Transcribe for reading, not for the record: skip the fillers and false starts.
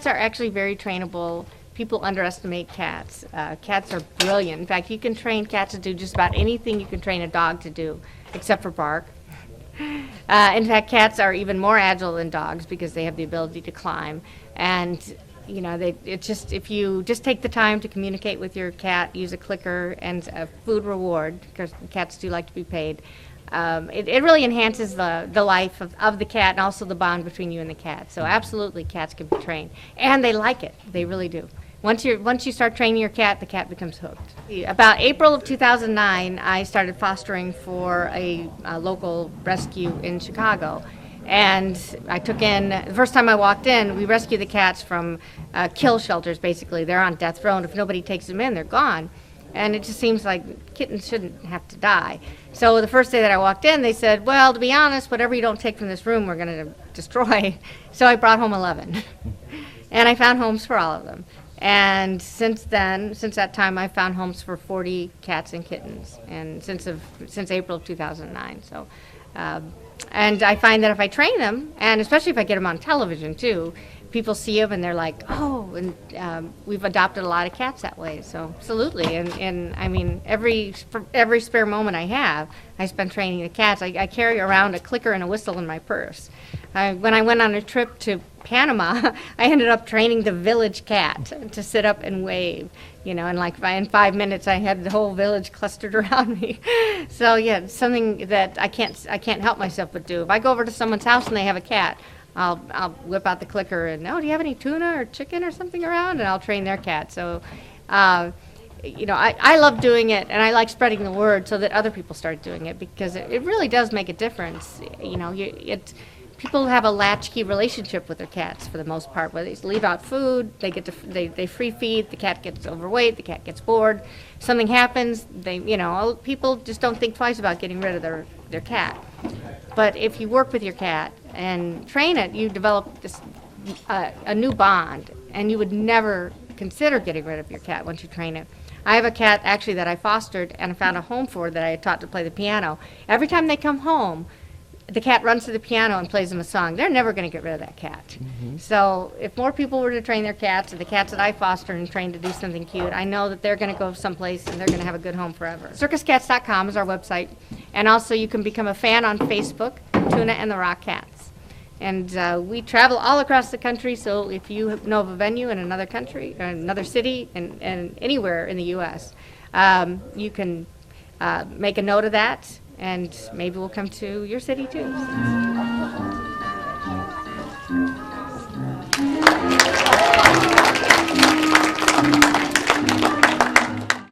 cats are actually very trainable. People underestimate cats. Cats are brilliant. In fact, you can train cats to do just about anything you can train a dog to do, except for bark. In fact, cats are even more agile than dogs because they have the ability to climb. And you know, if you just take the time to communicate with your cat, use a clicker and a food reward, because cats do like to be paid, it really enhances the life of the cat and also the bond between you and the cat. So absolutely, cats can be trained. And they like it. They really do. Once you start training your cat, the cat becomes hooked. About April of 2009, I started fostering for a local rescue in Chicago. And I took in, the first time I walked in, we rescue the cats from kill shelters, basically. They're on death row, and if nobody takes them in, they're gone. And it just seems like kittens shouldn't have to die. So the first day that I walked in, they said, well, to be honest, whatever you don't take from this room, we're going to destroy. So I brought home 11. And I found homes for all of them. And since that time, I've found homes for 40 cats and kittens, and since April of 2009. So, and I find that if I train them, and especially if I get them on television too, people see them and they're like, oh, and we've adopted a lot of cats that way. So absolutely, and I mean, every spare moment I have, I spend training the cats. I carry around a clicker and a whistle in my purse. When I went on a trip to Panama, I ended up training the village cat to sit up and wave, you know, and like in 5 minutes I had the whole village clustered around me. So yeah, it's something that I can't help myself but do. If I go over to someone's house and they have a cat, I'll whip out the clicker and, oh, do you have any tuna or chicken or something around? And I'll train their cat. So, you know, I love doing it, and I like spreading the word so that other people start doing it, because it really does make a difference. You know, people have a latchkey relationship with their cats for the most part. Where they leave out food, they free feed, the cat gets overweight, the cat gets bored, something happens, people just don't think twice about getting rid of their cat. But if you work with your cat and train it, you develop a new bond, and you would never consider getting rid of your cat once you train it. I have a cat actually that I fostered and found a home for that I had taught to play the piano. Every time they come home, the cat runs to the piano and plays them a song. They're never going to get rid of that cat. Mm-hmm. So if more people were to train their cats, or the cats that I foster and train to do something cute, I know that they're going to go someplace and they're going to have a good home forever. CircusCats.com is our website. And also you can become a fan on Facebook, Tuna and the Rock Cats. And we travel all across the country, so if you know of a venue in another country, or another city, and anywhere in the U.S., you can make a note of that, and maybe we'll come to your city too.